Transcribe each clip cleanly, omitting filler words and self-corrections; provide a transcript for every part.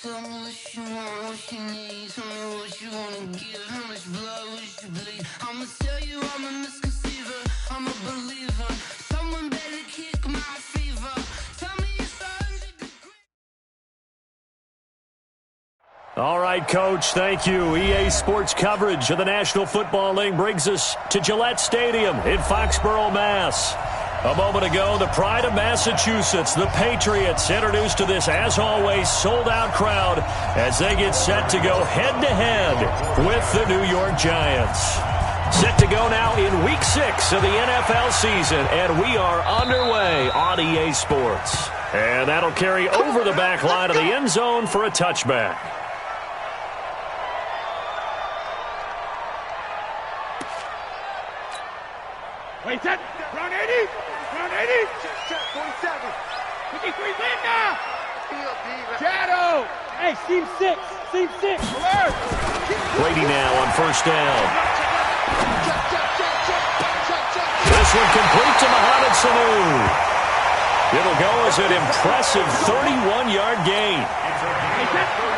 Tell me what you want, what you need. Tell me what you wanna give. How much blood would you bleed? I'ma tell you I'm a misconceiver. I'm a believer. Someone better kick my fever. Tell me it's 100 degrees. All right, Coach, thank you. EA Sports coverage of the National Football League brings us to Gillette Stadium in Foxborough, Mass. A moment ago, the pride of Massachusetts, the Patriots, introduced to this, as always, sold-out crowd as they get set to go head-to-head with the New York Giants. Set to go now in Week 6 of the NFL season, and we are underway on EA Sports. And that'll carry over the back line of the end zone for a touchback. Wait, set. Round 80. Round 80. Check, 47. 53, Linda. Shadow. Hey, seam 6. Seam 6. Alert. Brady now on first down. This one complete to Mohamed Sanu. It'll go as an impressive 31-yard gain.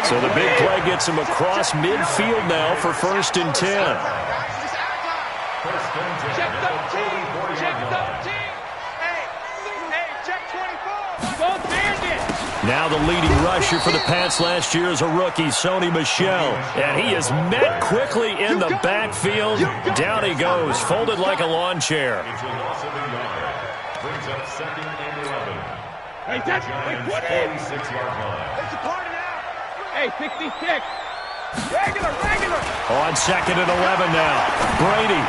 So the big play gets him across midfield now for 1st and 10. Check 13. Check 13. Hey, check 24. Don't bandit. Now the leading rusher for the Pats last year is a rookie, Sony Michel. And he is met quickly in the backfield. Down he goes, folded like a lawn chair. Brings up 2nd and 11. Hey, that's 46-yard line. It's a party now. Hey, 66. Regular. On 2nd and 11 now. Brady.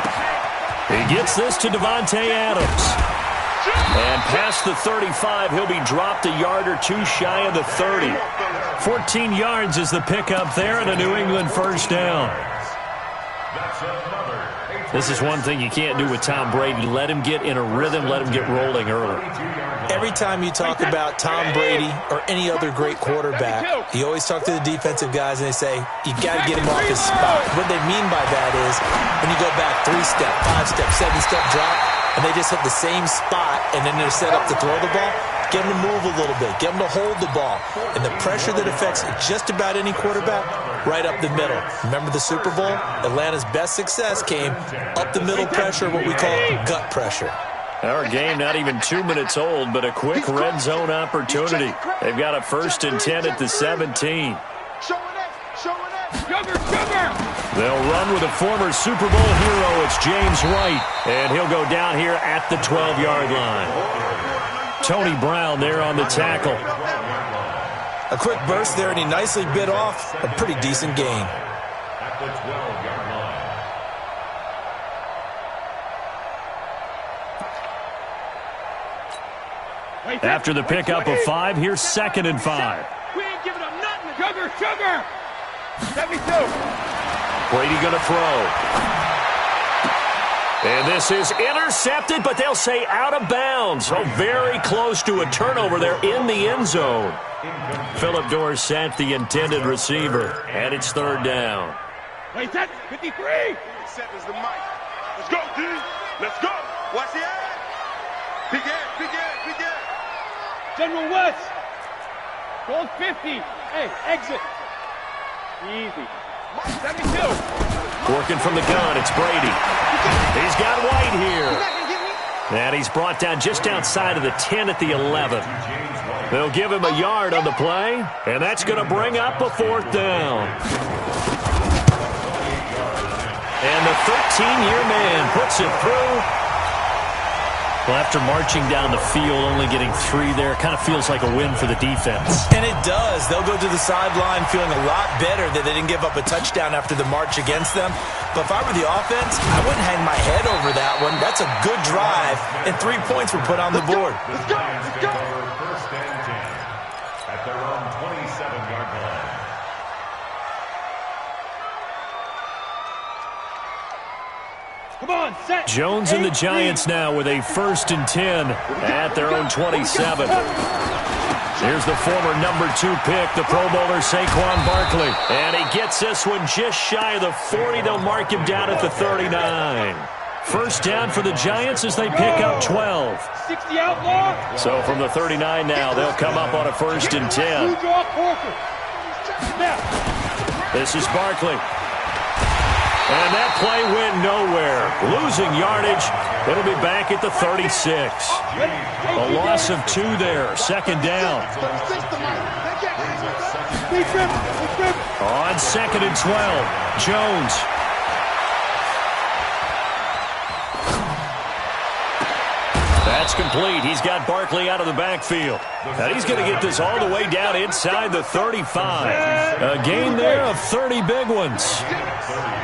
He gets this to Devontae Adams. And past the 35, he'll be dropped a yard or two shy of the 30. 14 yards is the pickup there and a New England first down. This is one thing you can't do with Tom Brady. Let him get in a rhythm, let him get rolling early. Every time you talk about Tom Brady or any other great quarterback, you always talk to the defensive guys and they say, you got to get him off his spot. What they mean by that is when you go back 3-step, 5-step, 7-step drop, and they just hit the same spot and then they're set up to throw the ball, get them to move a little bit, get them to hold the ball. And the pressure that affects just about any quarterback, right up the middle. Remember the Super Bowl? Atlanta's best success came up the middle pressure, what we call gut pressure. Our game not even 2 minutes old, but a quick red zone opportunity. They've got a 1st and 10 at the 17. They'll run with a former Super Bowl hero. It's James White, and he'll go down here at the 12-yard line. Tony Brown there on the tackle. A quick burst there, and he nicely bit off a pretty decent gain. At the 12-yard line. After the pickup of 5, here's 2nd and 5. We ain't giving up nothing. Sugar. 72. Brady going to throw. And this is intercepted, but they'll say out of bounds. So very close to a turnover there in the end zone. Philip Dorsett, the intended receiver, and it's 3rd down. Wait, that's 53. Set is the mic. Let's go, D. Let's go. Watch the eye. Begin. General West. Gold 50. Hey, exit. Easy. 72. Working from the gun, it's Brady. He's got White here. And he's brought down just outside of the 10 at the 11. They'll give him a yard on the play, and that's going to bring up a 4th down. And the 13-year man puts it through. Well, after marching down the field, only getting 3 there, kind of feels like a win for the defense. And it does. They'll go to the sideline feeling a lot better that they didn't give up a touchdown after the march against them. But if I were the offense, I wouldn't hang my head over that one. That's a good drive, and 3 points were put on the board. Let's go. 1st and 10 at their own 27-yard line. Come on, set. Jones and the Giants now with a 1st and 10 at their own 27. Here's the former number 2 pick, the Pro Bowler Saquon Barkley. And he gets this one just shy of the 40. They'll mark him down at the 39. 1st down for the Giants as they pick up 12. 60 outlaw. So from the 39 now, they'll come up on a 1st and 10. This is Barkley. And that play went nowhere. Losing yardage. It'll be back at the 36. A loss of 2 there. Second down. On 2nd and 12. Jones. That's complete. He's got Barkley out of the backfield. And he's going to get this all the way down inside the 35. A gain there of 30 big ones.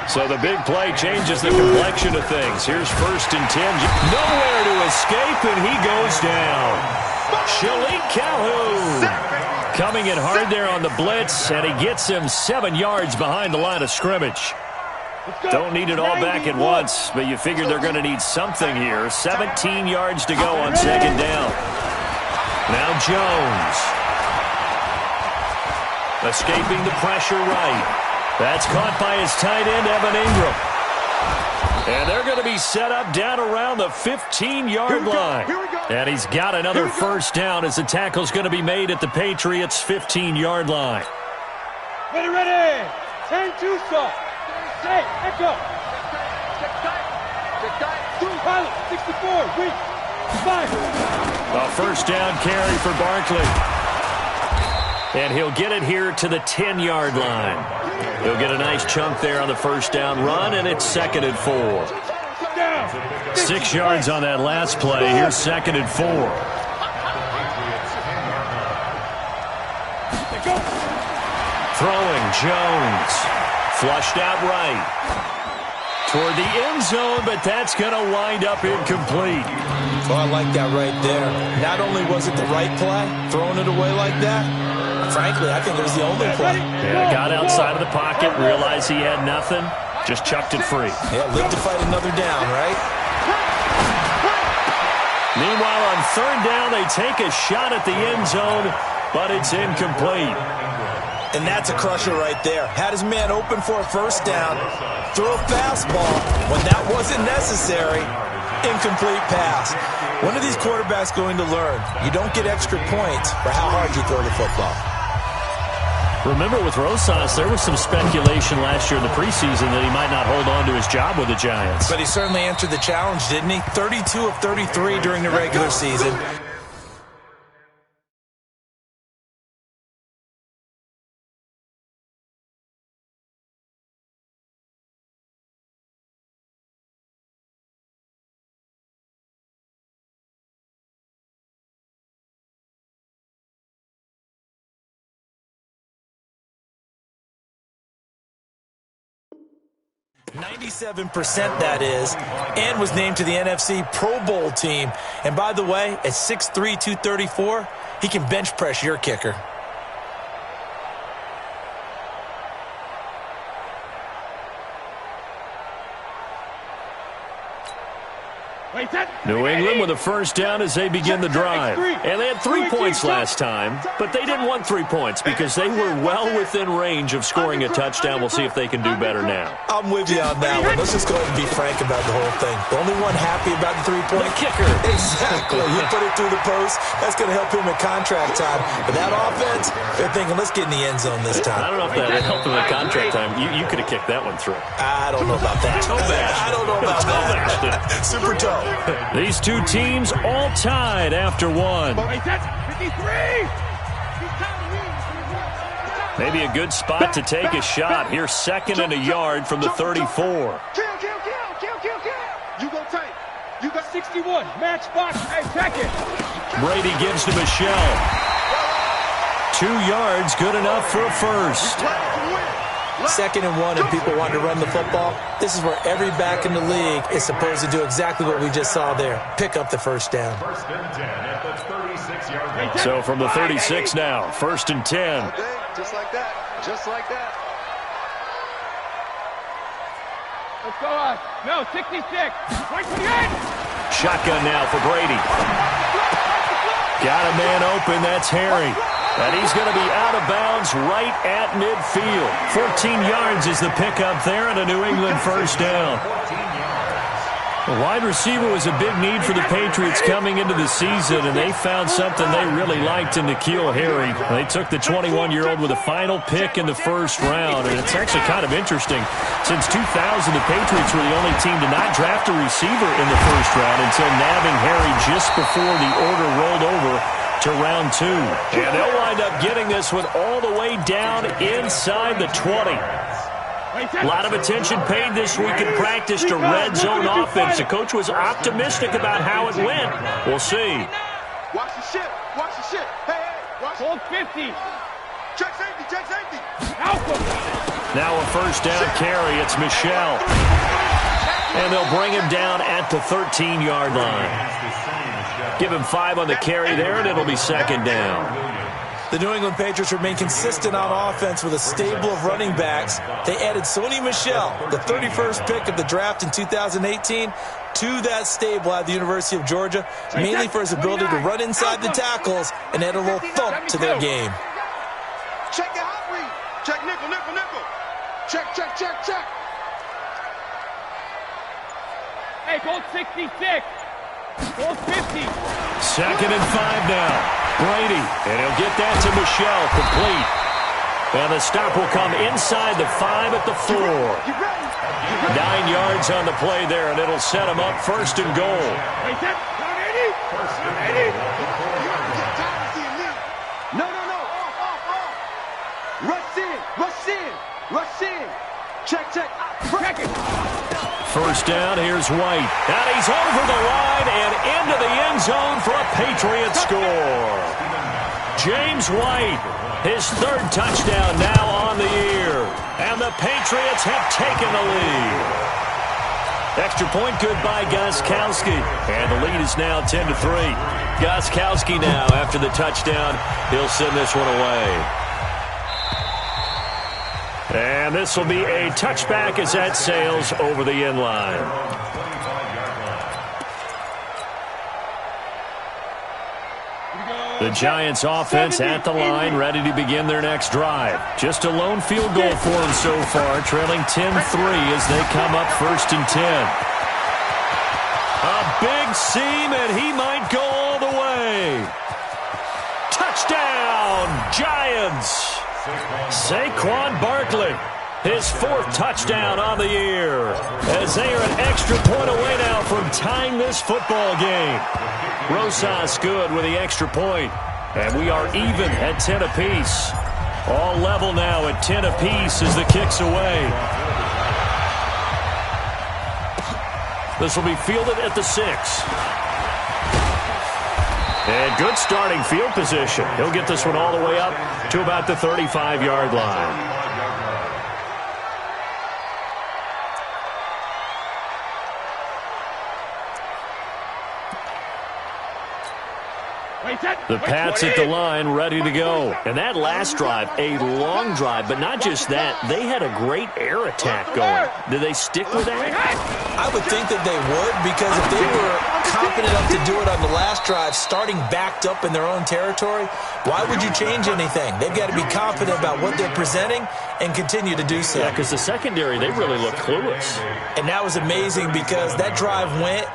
So the big play changes the complexion of things. Here's 1st and 10. Nowhere to escape, and he goes down. Shalik Calhoun coming in hard there on the blitz, and he gets him 7 yards behind the line of scrimmage. Don't need it all back at once, but you figure they're going to need something here. 17 yards to go on 2nd down. Now Jones. Escaping the pressure right. That's caught by his tight end, Evan Ingram. And they're going to be set up down around the 15-yard line. And he's got another 1st down as the tackle's going to be made at the Patriots' 15-yard line. Ready. 10-2 stop. Hey, echo. Pilot, 64, weak. 5. A 1st down carry for Barkley. And he'll get it here to the 10-yard line. He'll get a nice chunk there on the 1st down run, and it's 2nd and 4. 6 yards on that last play. Here's 2nd and 4. Throwing, Jones. Flushed out right. Toward the end zone, but that's going to wind up incomplete. Oh, I like that right there. Not only was it the right play, throwing it away like that, frankly, I think it was the only play. Yeah, got outside of the pocket, realized he had nothing, just chucked it free. Yeah, live to fight another down, right? Meanwhile, on 3rd down, they take a shot at the end zone, but it's incomplete. And that's a crusher right there. Had his man open for a 1st down, threw a fastball when that wasn't necessary. Incomplete pass. When are these quarterbacks going to learn? You don't get extra points for how hard you throw the football. Remember, with Rosas, there was some speculation last year in the preseason that he might not hold on to his job with the Giants. But he certainly answered the challenge, didn't he? 32 of 33 during the regular season. .97% that is, and was named to the NFC Pro Bowl team. And by the way, at 6'3", 234, he can bench press your kicker. New England with a 1st down as they begin the drive. And they had 3 points last time, but they didn't want 3 points because they were well within range of scoring a touchdown. We'll see if they can do better now. I'm with you on that one. Let's just go ahead and be frank about the whole thing. The only one happy about the 3-point kicker. Exactly. You put it through the post. That's going to help him at contract time. But that offense, they're thinking, let's get in the end zone this time. I don't know if that helped him at contract time. You could have kicked that one through. I don't know about that. I don't know about that. Super toe. These two teams all tied after 1. Maybe a good spot to take a shot. Here's 2nd and a yard from the 34. You go tight. You got 61. Match box. Hey, check it. Brady gives to Michelle. 2 yards, good enough for a 1st. 2nd and 1 and people want to run the football. This is where every back in the league is supposed to do exactly what we just saw there. Pick up the 1st down. So from the 36 now, 1st and 10. Just like that. Just like that. Let's go on. No, 66. Right to the end. Shotgun now for Brady. Got a man open. That's Harry. And he's going to be out of bounds right at midfield. 14 yards is the pickup there and a New England 1st down. The wide receiver was a big need for the Patriots coming into the season, and they found something they really liked in N'Keal Harry. They took the 21-year-old with a final pick in the first round, and it's actually kind of interesting. Since 2000, the Patriots were the only team to not draft a receiver in the first round until nabbing Harry just before the order rolled over to round 2. And they'll wind up getting this one all the way down inside the 20. A lot of attention paid this week in practice to red zone offense. The coach was optimistic about how it went. We'll see. Watch the shit. Watch the shit. Hey, watch. Hold 50. Check safety. Check safety. Now a first down carry. It's Michel. And they'll bring him down at the 13-yard line. Give him 5 on the carry there, and it'll be second down. The New England Patriots remain consistent on offense with a stable of running backs. They added Sony Michel, the 31st pick of the draft in 2018, to that stable at the University of Georgia, mainly for his ability to run inside the tackles and add a little thump to their game. Check the hot read. Check nickel, nickel, nickel. Check, check, check, check. Hey, hold 66. Hold 50. Second and 5 now. Brady, and he'll get that to Michel, complete. And the stop will come inside the 5 at the 4. 9 yards on the play there, and it'll set him up first and goal. No. Off. Rush in. Check. Check it. First down, here's White. And he's over the line and into the end zone for a Patriot score. James White, his 3rd touchdown now on the year. And the Patriots have taken the lead. Extra point good by Gostkowski. And the lead is now 10-3. Gostkowski now, after the touchdown, he'll send this one away. And this will be a touchback as that sails over the end line. The Giants offense at the line, ready to begin their next drive. Just a lone field goal for them so far, trailing 10-3 as they come up 1st and 10. A big seam, and he might go all the way. Touchdown, Giants! Saquon Barkley, his 4th touchdown on the year, as they are an extra point away now from tying this football game. Rosas good with the extra point, and we are even at 10 apiece. All level now at 10 apiece as the kick's away. This will be fielded at the 6. And good starting field position. He'll get this one all the way up to about the 35-yard line. The Pats at the line, ready to go. And that last drive, a long drive, but not just that. They had a great air attack going. Did they stick with that? I would think that they would, because if they were confident enough to do it on the last drive, starting backed up in their own territory, why would you change anything? They've got to be confident about what they're presenting and continue to do so. Yeah, because the secondary, they really look clueless. And that was amazing because that drive went,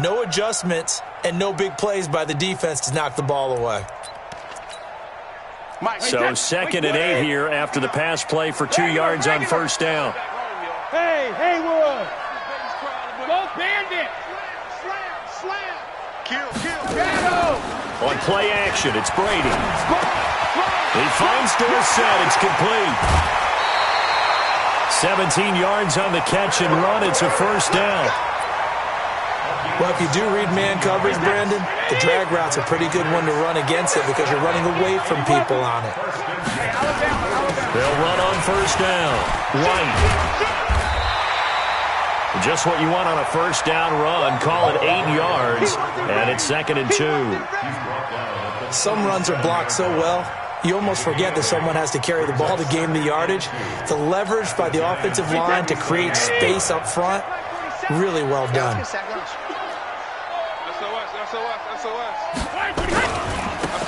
no adjustments, and no big plays by the defense to knock the ball away. So 2nd and 8 here after the pass play for 2 yards on first down. Hey, Haywood. Go Bandit. Slam. Kill. On play action, it's Brady. He finds Dorsett. It's complete. 17 yards on the catch and run. It's a first down. Well, if you do read man coverage, Brandon, the drag route's a pretty good one to run against it because you're running away from people on it. They'll run on first down. White. Just what you want on a first down run. Call it 8 yards, and it's 2nd and 2. Some runs are blocked so well, you almost forget that someone has to carry the ball to gain the yardage. The leverage by the offensive line to create space up front, really well done.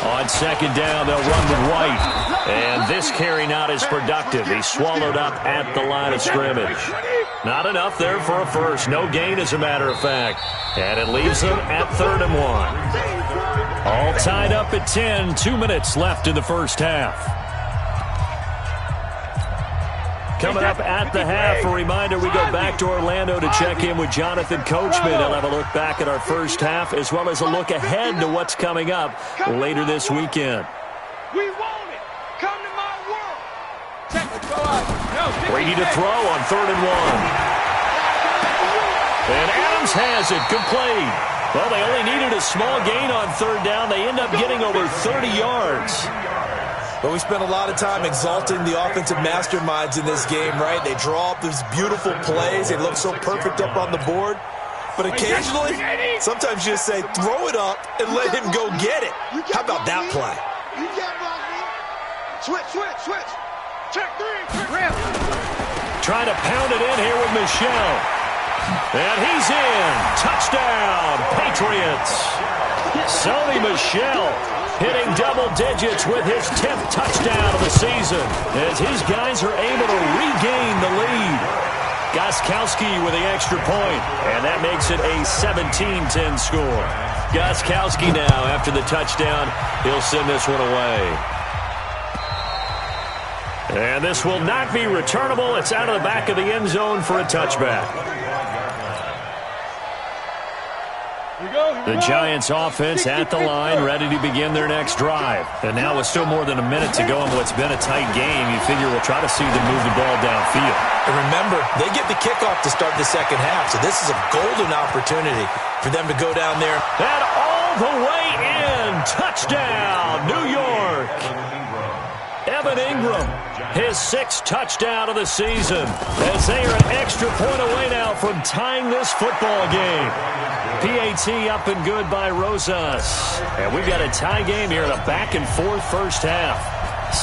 On second down, they'll run with White. And this carry not as productive. He's swallowed up at the line of scrimmage. Not enough there for a first. No gain, as a matter of fact. And it leaves them at 3rd and 1. All tied up at 10. 2 minutes left in the first half. Coming up at the half, a reminder, we go back to Orlando to check in with Jonathan Coachman. He'll have a look back at our first half as well as a look ahead to what's coming up later this weekend. We want it. Come to my world. Brady to throw on 3rd and 1. And Adams has it, complete. Well, they only needed a small gain on 3rd down. They end up getting over 30 yards. But we spent a lot of time exalting the offensive masterminds in this game, right? They draw up these beautiful plays. They look so perfect up on the board. But occasionally, sometimes you just say, throw it up and let him go get it. How about that play? You got block me. Switch. Check 3. Trying to pound it in here with Michel. And he's in. Touchdown, Patriots. Sony Michel hitting double digits with his 10th touchdown of the season as his guys are able to regain the lead. Gostkowski with the extra point, and that makes it a 17-10 score. Gostkowski now, after the touchdown, he'll send this one away. And this will not be returnable. It's out of the back of the end zone for a touchback. The Giants offense at the line, ready to begin their next drive. And now with still more than a minute to go in what's been a tight game, you figure we'll try to see them move the ball downfield. And remember, they get the kickoff to start the second half, so this is a golden opportunity for them to go down there. And all the way in. Touchdown, New York. Evan Ingram, his 6th touchdown of the season, as they are an extra point away now from tying this football game. PAT up and good by Rosas. And we've got a tie game here in a back-and-forth first half.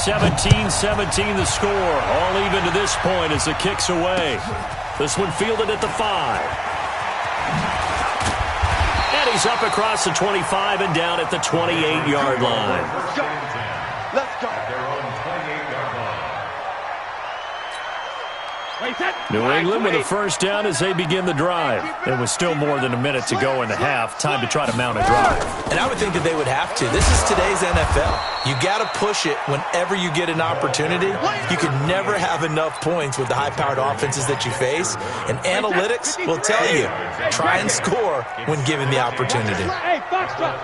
17-17 the score. All even to this point as the kick's away. This one fielded at the 5. And he's up across the 25 and down at the 28-yard line. Let's go. New England with a first down as they begin the drive. There was still more than a minute to go in the half. Time to try to mount a drive. And I would think that they would have to. This is today's NFL. You got to push it whenever you get an opportunity. You can never have enough points with the high-powered offenses that you face. And analytics will tell you, try and score when given the opportunity. Hey, box drop.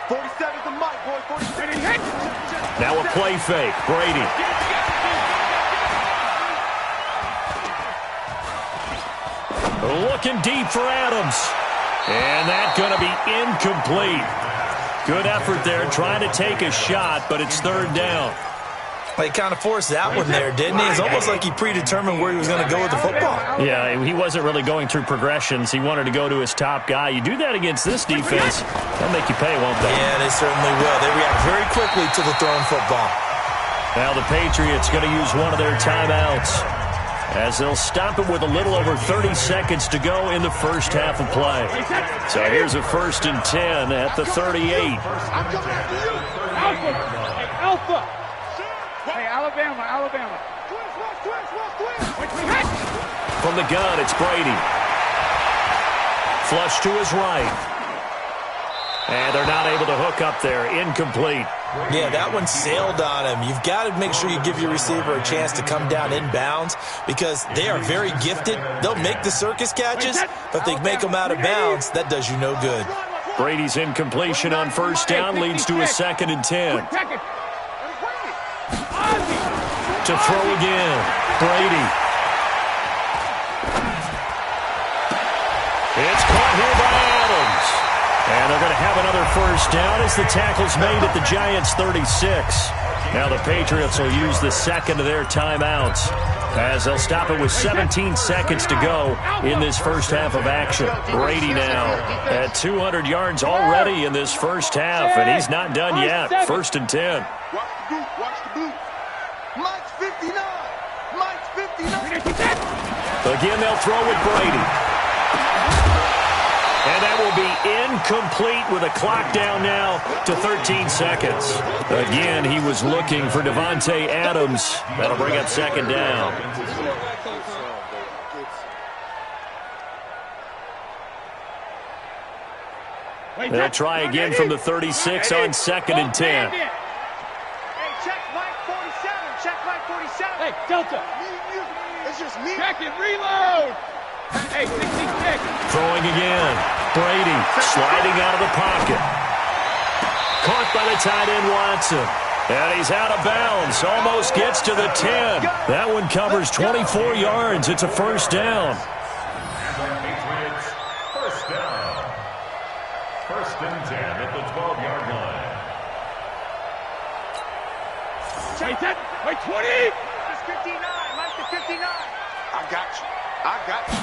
47's the mic, boy. 47. Now a play fake. Brady. Looking deep for Adams. And that's going to be incomplete. Good effort there, trying to take a shot, but it's 3rd down. He kind of forced that one there, didn't he? It's almost like he predetermined where he was going to go with the football. Yeah, he wasn't really going through progressions. He wanted to go to his top guy. You do that against this defense, they'll make you pay, won't they? Yeah, they certainly will. They react very quickly to the thrown football. Now the Patriots going to use one of their timeouts as they'll stop it with a little over 30 seconds to go in the first half of play. So here's a 1st and 10 at the 38. I'm coming after you. Alpha. Hey, Alabama. Twist. From the gun, it's Brady. Flush to his right. And they're not able to hook up there. Incomplete. Yeah, that one sailed on him. You've got to make sure you give your receiver a chance to come down inbounds because they are very gifted. They'll make the circus catches, but if they make them out of bounds, that does you no good. Brady's incompletion on first down leads to a 2nd and 10. To throw again, Brady. It's caught here by Adams. And they're going to have another first down as the tackle's made at the Giants' 36. Now the Patriots will use the 2nd of their timeouts as they'll stop it with 17 seconds to go in this first half of action. Brady now at 200 yards already in this first half, and he's not done yet. 1st and 10. Watch the boot. Mike's 59. Again, they'll throw with Brady. And that will be incomplete with a clock down now to 13 seconds. Again, he was looking for Devontae Adams. That'll bring up second down. They'll try again from the 36 on 2nd and 10. Hey, check Mike 47. Check Mike 47. Hey, Delta. It's just me. Check it. Reload. Hey, 66. Throwing again. Brady sliding out of the pocket. Caught by the tight end Watson. And he's out of bounds. Almost gets to the 10. That one covers 24 yards. It's a first down. First down. First and 10 at the 12-yard line. Wait, 10. Wait, 20. It's 59. Mike to 59. I got you. I got you.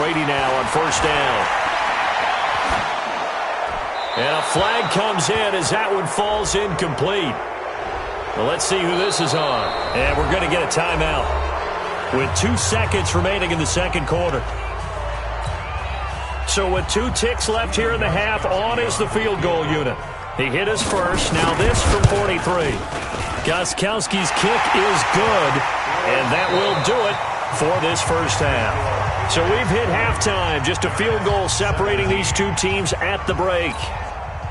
Brady now on first down. And a flag comes in as that one falls incomplete. Well, let's see who this is on. And we're going to get a timeout with 2 seconds remaining in the second quarter. So with 2 ticks left here in the half, on is the field goal unit. He hit his first. Now this from 43. Gostkowski's kick is good, and that will do it for this first half. So we've hit halftime, just a field goal separating these two teams at the break.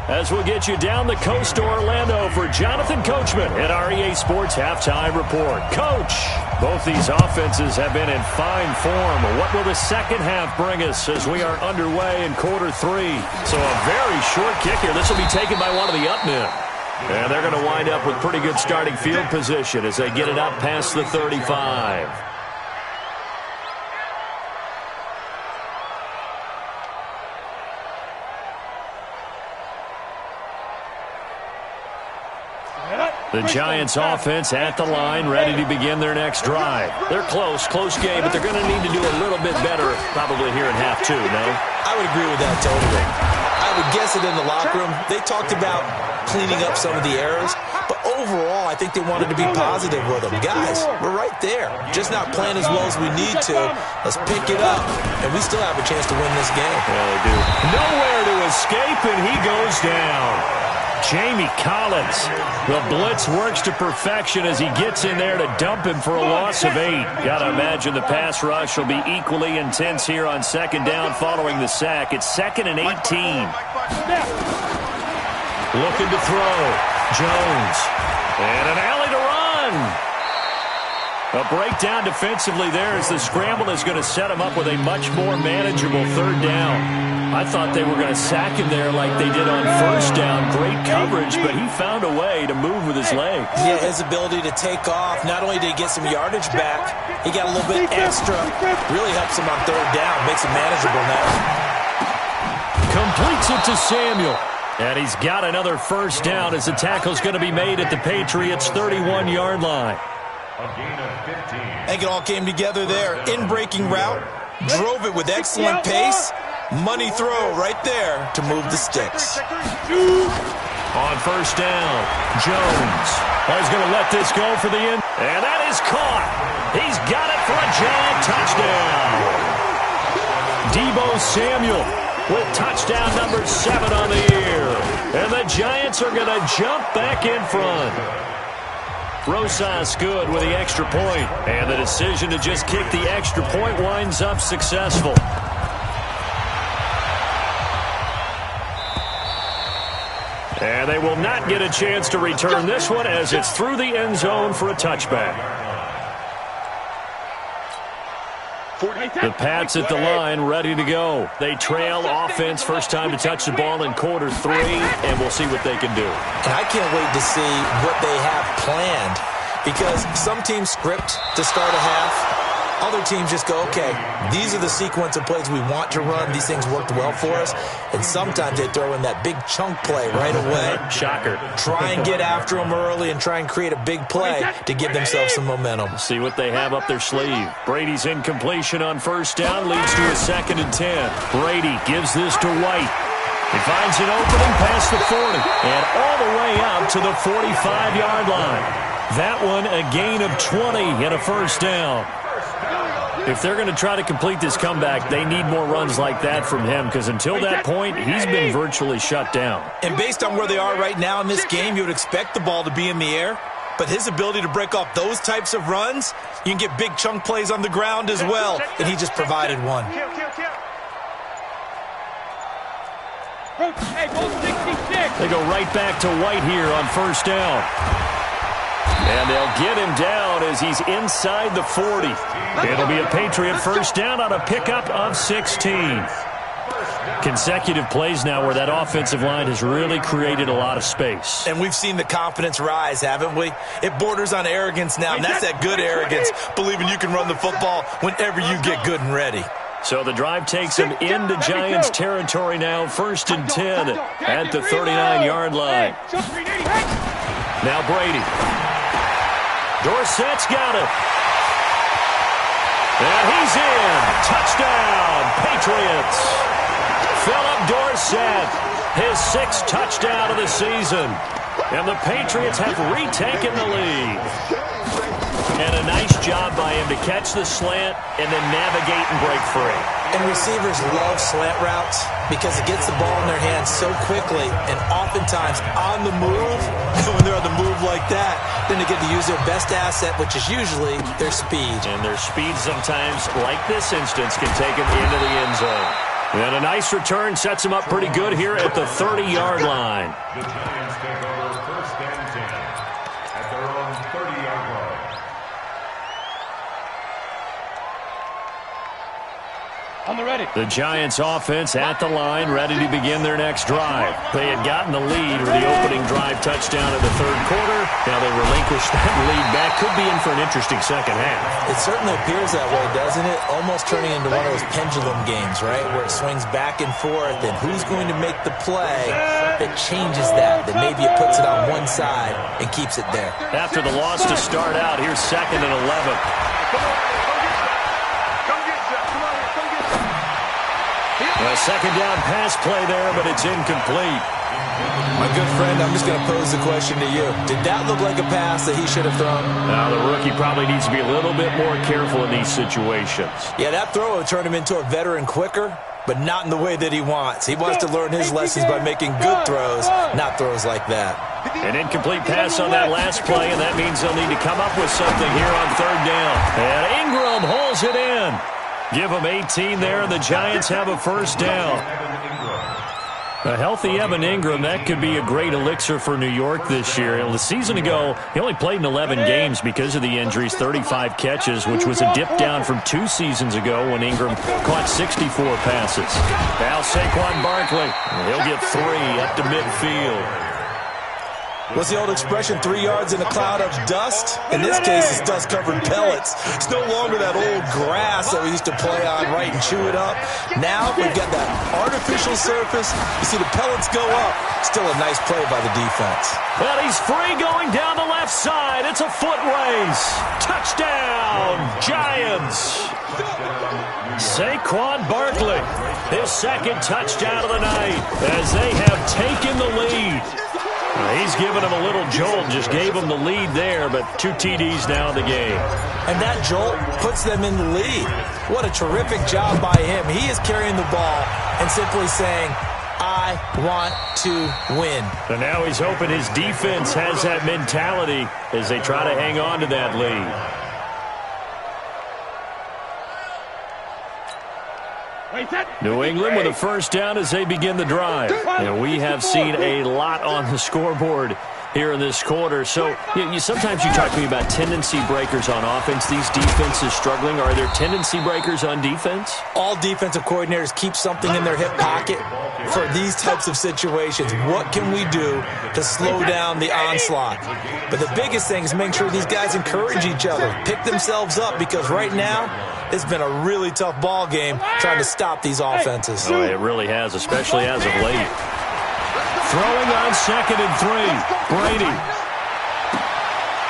As we'll get you down the coast to Orlando for Jonathan Coachman at our EA Sports Halftime Report. Coach, both these offenses have been in fine form. What will the second half bring us as we are underway in quarter 3? So a very short kick here. This will be taken by one of the up men. And they're going to wind up with pretty good starting field position as they get it up past the 35. The Giants offense at the line, ready to begin their next drive. They're close game, but they're going to need to do a little bit better probably here in half 2, no? I would agree with that totally. I would guess it in the locker room. They talked about cleaning up some of the errors, but overall I think they wanted to be positive with them. Guys, we're right there. Just not playing as well as we need to. Let's pick it up, and we still have a chance to win this game. Yeah, they do. Nowhere to escape, and he goes down. Jamie Collins. The blitz works to perfection as he gets in there to dump him for a loss of 8. Got to imagine the pass rush will be equally intense here on second down following the sack. It's 2nd and 18. Looking to throw. Jones. And an alley to run. A breakdown defensively there as the scramble is going to set him up with a much more manageable third down. I thought they were going to sack him there like they did on first down. Great coverage, but he found a way to move with his legs. Yeah, his ability to take off. Not only did he get some yardage back, he got a little bit extra. Really helps him on third down. Makes it manageable now. Completes it to Samuel. And he's got another first down as the tackle's going to be made at the Patriots' 31-yard line. A gain of 15. I think it all came together there. In-breaking route. Drove it with excellent pace. Money throw right there to move the sticks. On first down, Jones is going to let this go for the end. And that is caught. He's got it for a giant touchdown. Deebo Samuel with touchdown number 7 on the year. And the Giants are going to jump back in front. Rosas good with the extra point. And the decision to just kick the extra point winds up successful. And they will not get a chance to return this one as it's through the end zone for a touchback. The Pats at the line, ready to go. They trail offense, first time to touch the ball in quarter 3, and we'll see what they can do. And I can't wait to see what they have planned, because some teams script to start a half. Other teams just go, okay, these are the sequence of plays we want to run. These things worked well for us. And sometimes they throw in that big chunk play right away. Shocker. Try and get after them early and try and create a big play to give themselves some momentum. See what they have up their sleeve. Brady's incompletion on first down leads to a 2nd and 10. Brady gives this to White. He finds an opening past the 40 and all the way up to the 45-yard line. That one a gain of 20 and a first down. If they're going to try to complete this comeback, they need more runs like that from him, because until that point, he's been virtually shut down. And based on where they are right now in this game, you would expect the ball to be in the air. But his ability to break off those types of runs, you can get big chunk plays on the ground as well, and he just provided one. Hey, ball 66. They go right back to White here on first down. And they'll get him down as he's inside the 40. It'll be a Patriot first down on a pickup of 16. Consecutive plays now where that offensive line has really created a lot of space. And we've seen the confidence rise, haven't we? It borders on arrogance now, and that's that good arrogance, believing you can run the football whenever you get good and ready. So the drive takes him into Giants territory now, 1st and 10 at the 39-yard line. Now Brady. Dorsett's got it. And he's in. Touchdown, Patriots. Philip Dorsett, his 6th touchdown of the season. And the Patriots have retaken the lead. And a nice job by him to catch the slant and then navigate and break free. And receivers love slant routes because it gets the ball in their hands so quickly and oftentimes on the move. And when they're on the move like that, then they get to use their best asset, which is usually their speed. And their speed sometimes, like this instance, can take them into the end zone. And a nice return sets them up pretty good here at the 30-yard line. The Giants take over 1st and 10 at their own 30-yard line. On the ready. The Giants offense at the line, ready to begin their next drive. They had gotten the lead with the opening drive touchdown in the 3rd quarter. Now they relinquish that lead back. Could be in for an interesting second half. It certainly appears that way, doesn't it? Almost turning into one of those pendulum games, right? Where it swings back and forth, and who's going to make the play that changes that maybe it puts it on one side and keeps it there. After the loss to start out, here's 2nd and 11. A second down pass play there, but it's incomplete. My good friend, I'm just going to pose the question to you. Did that look like a pass that he should have thrown? Now, the rookie probably needs to be a little bit more careful in these situations. Yeah, that throw will turn him into a veteran quicker, but not in the way that he wants. He wants to learn his lessons by making good throws, not throws like that. An incomplete pass on that last play, and that means they'll need to come up with something here on 3rd down. And Ingram holds it in. Give them 18 there, and the Giants have a first down. A healthy Evan Ingram, that could be a great elixir for New York this year. The season ago, he only played in 11 games because of the injuries, 35 catches, which was a dip down from 2 seasons ago when Ingram caught 64 passes. Now Saquon Barkley, he'll get 3 up to midfield. What's the old expression, 3 yards in a cloud of dust? In this case, it's dust-covered pellets. It's no longer that old grass that we used to play on, right, and chew it up. Now we've got that artificial surface. You see the pellets go up. Still a nice play by the defense. Well, he's free going down the left side. It's a foot race. Touchdown, Giants. Saquon Barkley, his 2nd touchdown of the night as they have taken the lead. He's given him a little jolt, just gave him the lead there, but 2 TDs now in the game. And that jolt puts them in the lead. What a terrific job by him. He is carrying the ball and simply saying, I want to win. And now he's hoping his defense has that mentality as they try to hang on to that lead. New England with a first down as they begin the drive. And we have seen a lot on the scoreboard here in this quarter. So sometimes you talk to me about tendency breakers on offense. These defenses struggling. Are there tendency breakers on defense? All defensive coordinators keep something in their hip pocket for these types of situations. What can we do to slow down the onslaught? But the biggest thing is making sure these guys encourage each other, pick themselves up, because right now it's been a really tough ball game trying to stop these offenses. Oh, it really has, especially as of late. Throwing on 2nd and 3, Brady.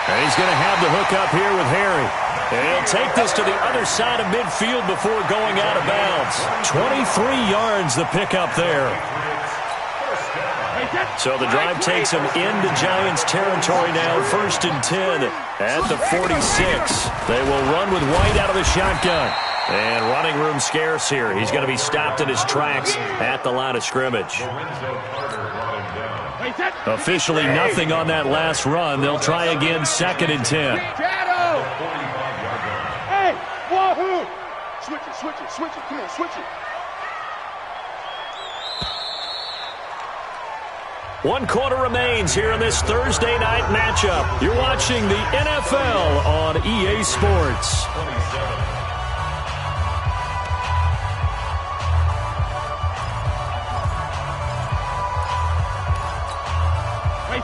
And he's going to have the hook up here with Harry. And he'll take this to the other side of midfield before going out of bounds. 23 yards the pickup there. So the drive takes him into Giants territory now, 1st and 10 at the 46. They will run with White out of the shotgun. And running room scarce here. He's going to be stopped in his tracks at the line of scrimmage. Officially nothing on that last run. They'll try again, 2nd and 10. Hey, wahoo! Switch it. Come on, switch it. 1 quarter remains here in this Thursday night matchup. You're watching the NFL on EA Sports.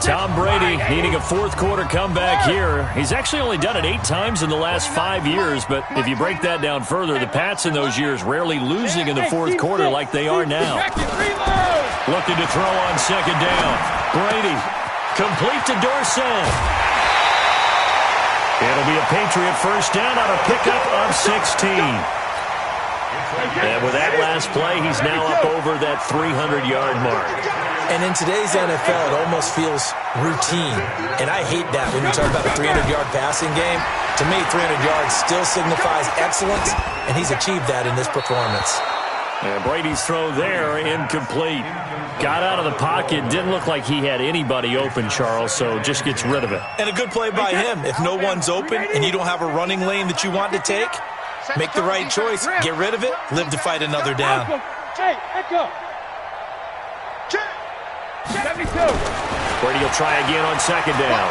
Tom Brady needing a 4th quarter comeback here. He's actually only done it 8 times in the last 5 years, but if you break that down further, the Pats in those years rarely losing in the 4th quarter like they are now. Looking to throw on 2nd down. Brady, complete to Dorsett. It'll be a Patriot 1st down on a pickup of 16. And with that last play, he's now up over that 300-yard mark. And in today's NFL, it almost feels routine. And I hate that when you talk about a 300-yard passing game. To me, 300 yards still signifies excellence, and he's achieved that in this performance. And Brady's throw there, incomplete. Got out of the pocket, didn't look like he had anybody open, Charles, so just gets rid of it. And a good play by him. If no one's open and you don't have a running lane that you want to take, make the right choice, get rid of it, live to fight another down. Hey, echo. 72. Brady will try again on 2nd down.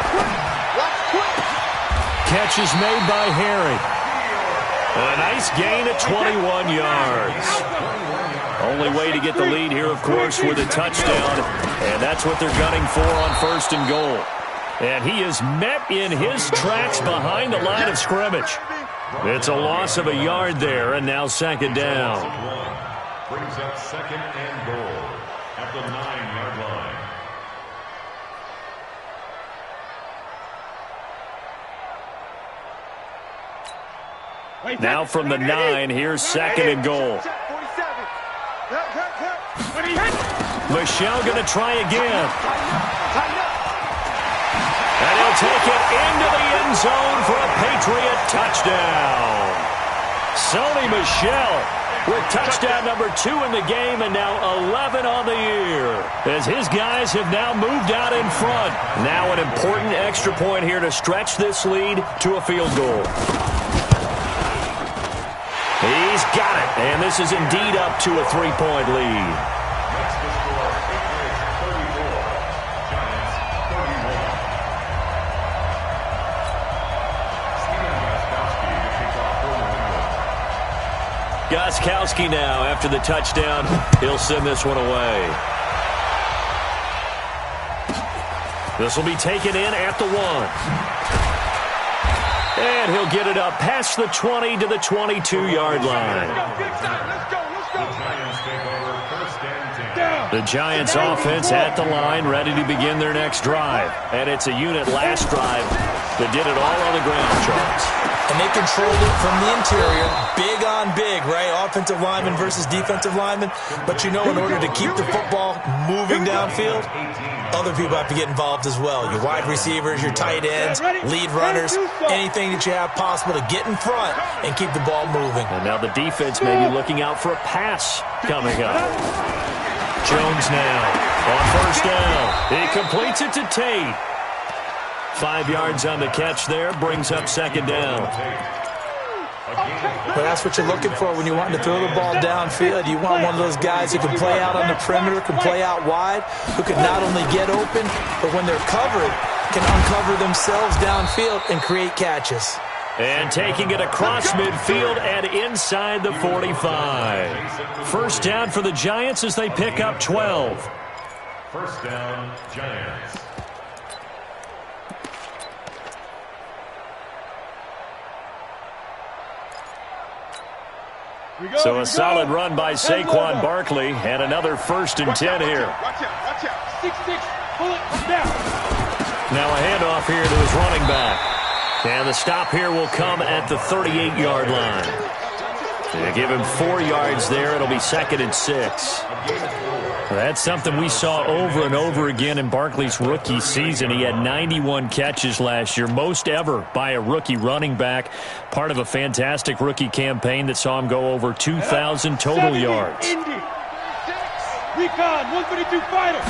Catch is made by Harry. A nice gain at 21 yards. Only way to get the lead here, of course, with a touchdown. And that's what they're gunning for on 1st and goal. And he is met in his tracks behind the line of scrimmage. It's a loss of a yard there, and now 2nd down. Brings up 2nd and goal at the 9-yard line. Now from the 9, here's 2nd and goal. Michelle going to try again. And he'll take it into the end zone for a Patriot touchdown. Sony Michel with touchdown number 2 in the game, and now 11 on the year, as his guys have now moved out in front. Now an important extra point here to stretch this lead to a field goal. He's got it, and this is indeed up to a 3-point lead. That's the score. Patriots 34, Giants 31. Gostkowski now after the touchdown. He'll send this one away. This will be taken in at the 1. And he'll get it up past the 20 to the 22-yard line. The Giants offense at the line, ready to begin their next drive. And it's a unit last drive that did it all on the ground, Charles. And they controlled it from the interior, big on big, right? Offensive lineman versus defensive lineman. But you know, in order to keep the football moving downfield, other people have to get involved as well. Your wide receivers, your tight ends, lead runners, anything that you have possible to get in front and keep the ball moving. And now the defense may be looking out for a pass coming up. Jones now on 1st down. He completes it to Tate. 5 yards on the catch there, brings up 2nd down. Well, that's what you're looking for when you want to throw the ball downfield. You want one of those guys who can play out on the perimeter, can play out wide, who can not only get open, but when they're covered, can uncover themselves downfield and create catches. And taking it across midfield and inside the 45. 1st down for the Giants as they pick up 12. 1st down, Giants. So a solid run by Saquon Barkley, and another 1st and 10 here. Watch out. 6-6, pull it down. Now a handoff here to his running back. And the stop here will come at the 38-yard line. They give him 4 yards there. It'll be 2nd and 6. That's something we saw over and over again in Barkley's rookie season. He had 91 catches last year, most ever by a rookie running back, part of a fantastic rookie campaign that saw him go over 2,000 total yards. Recon, 152 fighter.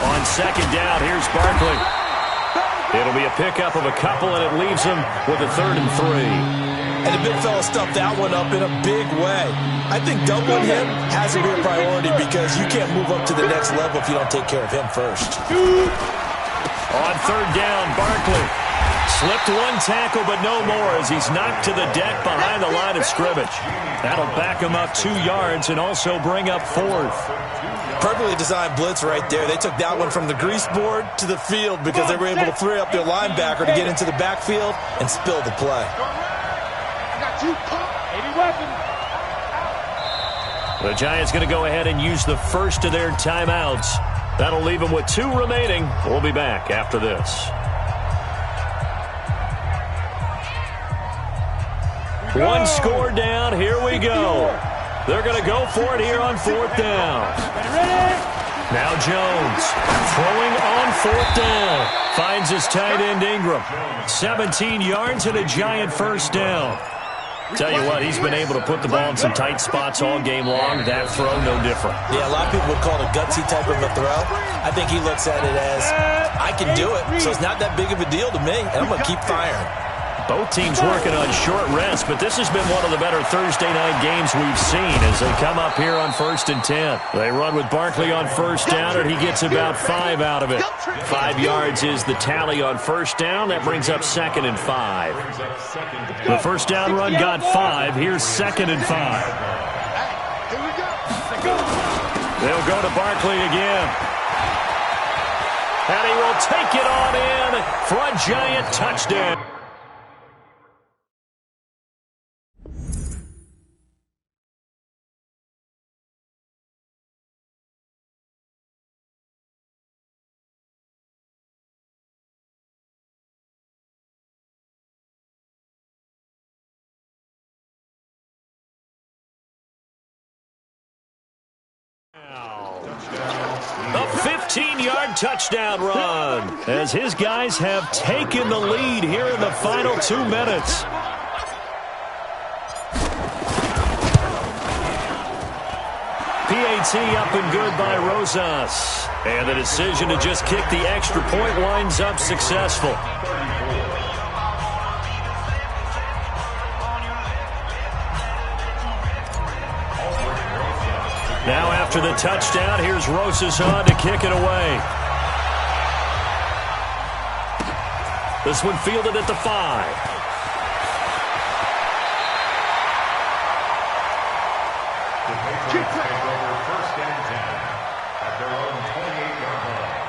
On second down, here's Barkley. It'll be a pickup of a couple, and it leaves him with a 3rd and 3. And the big fella stuffed that one up in a big way. I think doubling him has to be a priority because you can't move up to the next level if you don't take care of him first. On 3rd down, Barkley slipped one tackle, but no more as he's knocked to the deck behind the line of scrimmage. That'll back him up 2 yards and also bring up 4th. Perfectly designed blitz right there. They took that one from the grease board to the field because they were able to free up their linebacker to get into the backfield and spill the play. The Giants going to go ahead and use the first of their timeouts. That'll leave them with 2 remaining. We'll be back after this. One score down. Here we go. They're going to go for it here on 4th down. Now Jones throwing on 4th down. Finds his tight end Ingram. 17 yards and a Giant first down. Tell you what, he's been able to put the ball in some tight spots all game long. That throw, no different. Yeah, a lot of people would call it a gutsy type of a throw. I think he looks at it as, I can do it, so it's not that big of a deal to me, and I'm going to keep firing. Both teams working on short rest, but this has been one of the better Thursday night games we've seen as they come up here on 1st and 10. They run with Barkley on 1st down, and he gets about 5 out of it. 5 yards is the tally on 1st down. That brings up 2nd and 5. The first down run got 5. Here's 2nd and 5. They'll go to Barkley again. And he will take it on in for a Giant touchdown. A 15-yard touchdown run as his guys have taken the lead here in the final 2 minutes. PAT up and good by Rosas. And the decision to just kick the extra point winds up successful. Now after the touchdown, here's Rosas on to kick it away. This one fielded at the 5. Take over 1st and 10 at their own 28-yard line.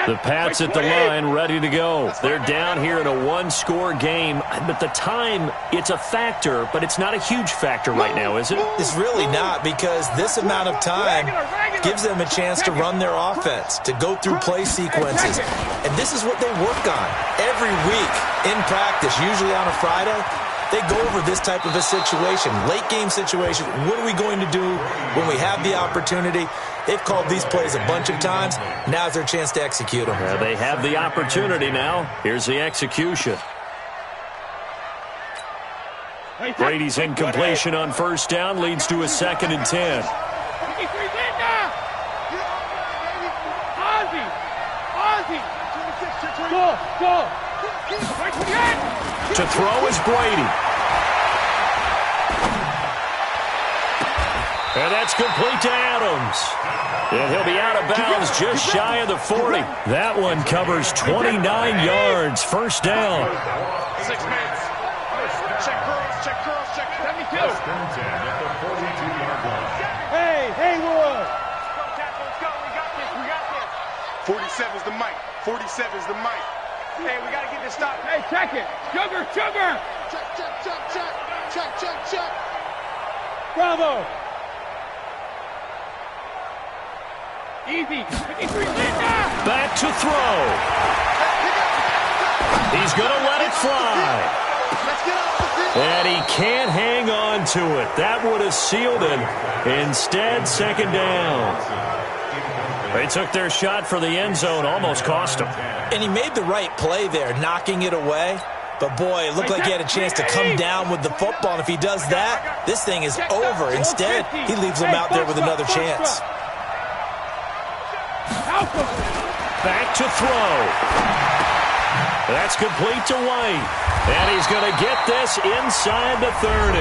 The Pats at the line, ready to go. They're down here in a 1-score game. But the time, it's a factor, but it's not a huge factor right now, is it? It's really not, because this amount of time gives them a chance to run their offense, to go through play sequences. And this is what they work on every week in practice, usually on a Friday. They go over this type of a situation, late game situation. What are we going to do when we have the opportunity? They've called these plays a bunch of times. Now's their chance to execute them. They have the opportunity now. Here's the execution. Brady's incompletion on 1st down leads to a 2nd and 10. Go. To throw is Brady. And that's complete to Adams. And he'll be out of bounds just shy of the 40. That one covers 29 yards. 1st down. 6 minutes. Check curls, check 72. 1st and 10 at the 42-yard line. Hey, Haywood. Let's go. We got this. 47's the mic. 47's the mic. Hey, we got to get this stopped. Hey, check it. Sugar. Check. Bravo. Easy. 53, Linda. Back to throw. He's going to let it fly. And he can't hang on to it. That would have sealed it. Instead, second down. They took their shot for the end zone, almost cost him. And he made the right play there, knocking it away. But, boy, it looked like he had a chance to come down with the football. And if he does that, this thing is over. Instead, he leaves him out there with another chance. Back to throw. That's complete to White. And he's going to get this inside the 30.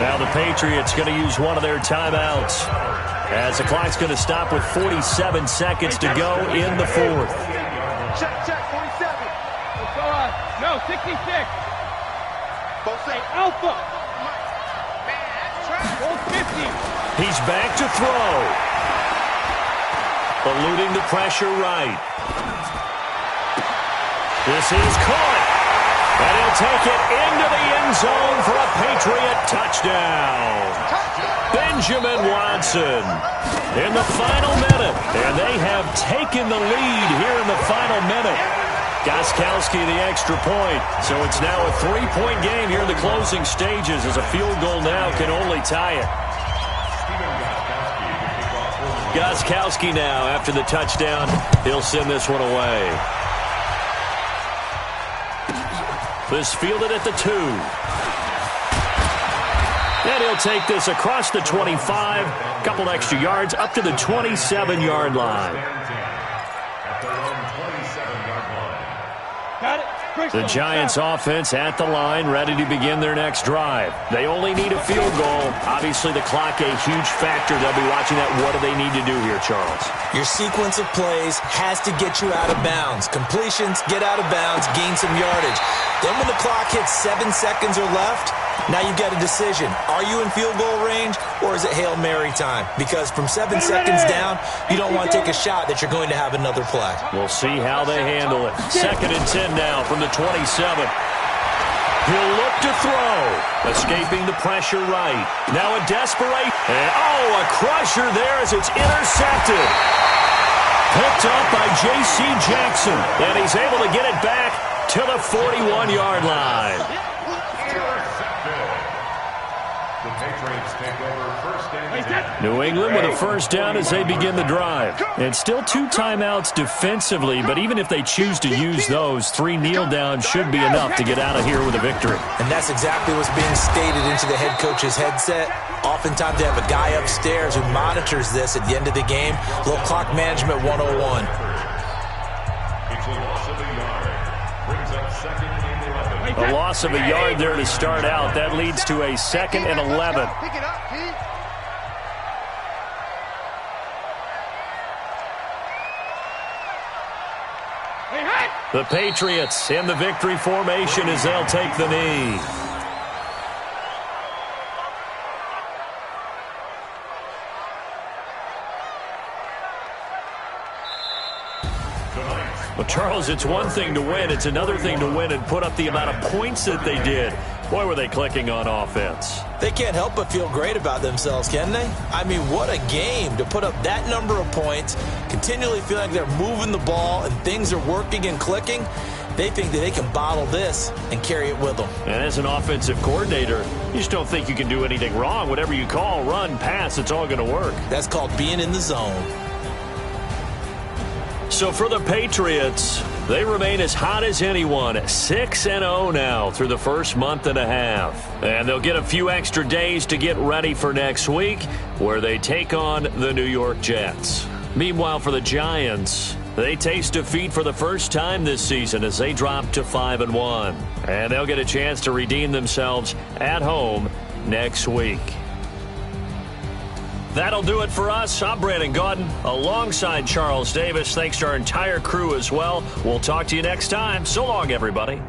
Now the Patriots going to use one of their timeouts, as the clock's going to stop with 47 seconds to go in the fourth. Check, 47. Let's go on. No, 66. Both say Alpha. Both 50. He's back to throw. Eluding the pressure right. This is caught. And he'll take it into the end zone for a Patriot touchdown. Benjamin Watson in the final minute. And they have taken the lead here in the final minute. Gostkowski the extra point. So it's now a 3-point game here in the closing stages, as a field goal now can only tie it. Gostkowski now, after the touchdown, he'll send this one away. This fielded at the 2. And he'll take this across the 25. Couple extra yards up to the 27-yard line. Got it. The Giants offense at the line, ready to begin their next drive. They only need a field goal. Obviously, the clock a huge factor. They'll be watching that. What do they need to do here, Charles? Your sequence of plays has to get you out of bounds. Completions, get out of bounds, gain some yardage. Then when the clock hits 7 seconds or left, now you've got a decision. Are you in field goal range, or is it Hail Mary time? Because from 7 seconds down, you don't want to take a shot that you're going to have another play. We'll see how they handle it. 2nd and 10 now from the 27. He'll look to throw. Escaping the pressure right. Now a desperate. And a crusher there as it's intercepted. Picked up by J.C. Jackson. And he's able to get it back to the 41-yard line. The Patriots take over first and 10. New England with a first down as they begin the drive. And still 2 timeouts defensively, but even if they choose to use those, 3 kneel downs should be enough to get out of here with a victory. And that's exactly what's being stated into the head coach's headset. Oftentimes they have a guy upstairs who monitors this at the end of the game. Little clock management 101. It's a loss of a yard. Brings up 2nd and 11. A loss of a yard there to start out. That leads to a 2nd and 11. Pick it up, Pete. The Patriots in the victory formation as they'll take the knee. Well, Charles, it's one thing to win. It's another thing to win and put up the amount of points that they did. Boy, were they clicking on offense. They can't help but feel great about themselves, can they? I mean, what a game to put up that number of points, continually feel like they're moving the ball and things are working and clicking. They think that they can bottle this and carry it with them. And as an offensive coordinator, you just don't think you can do anything wrong. Whatever you call, run, pass, it's all going to work. That's called being in the zone. So for the Patriots, they remain as hot as anyone, 6-0 now through the first month and a half. And they'll get a few extra days to get ready for next week, where they take on the New York Jets. Meanwhile, for the Giants, they taste defeat for the first time this season as they drop to 5-1. And they'll get a chance to redeem themselves at home next week. That'll do it for us. I'm Brandon Gaudin alongside Charles Davis. Thanks to our entire crew as well. We'll talk to you next time. So long, everybody.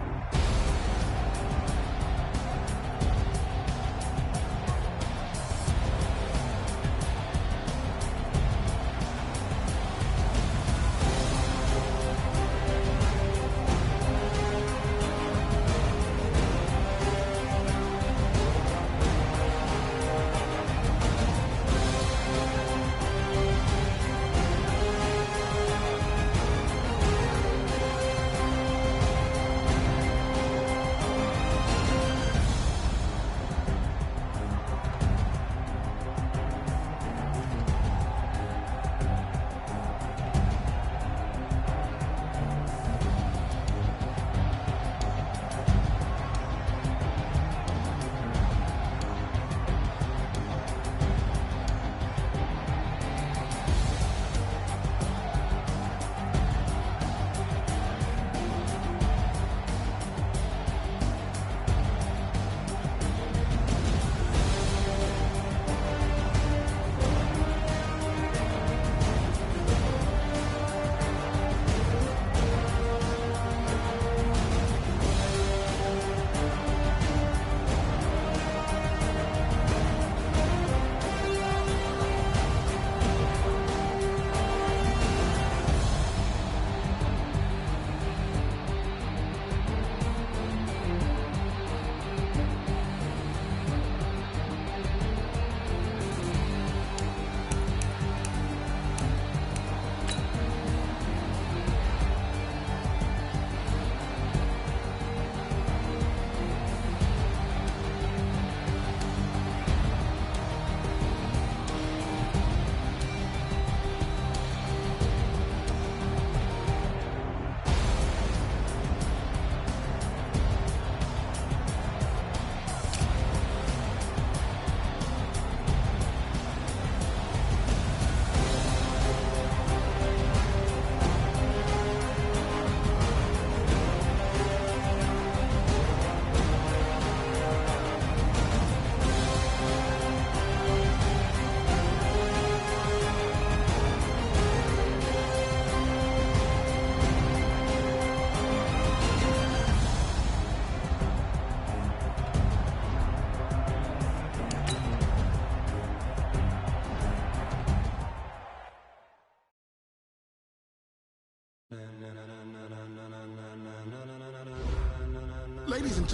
Ladies and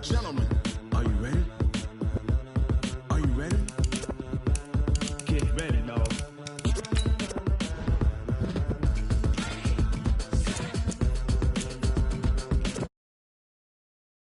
gentlemen, are you ready?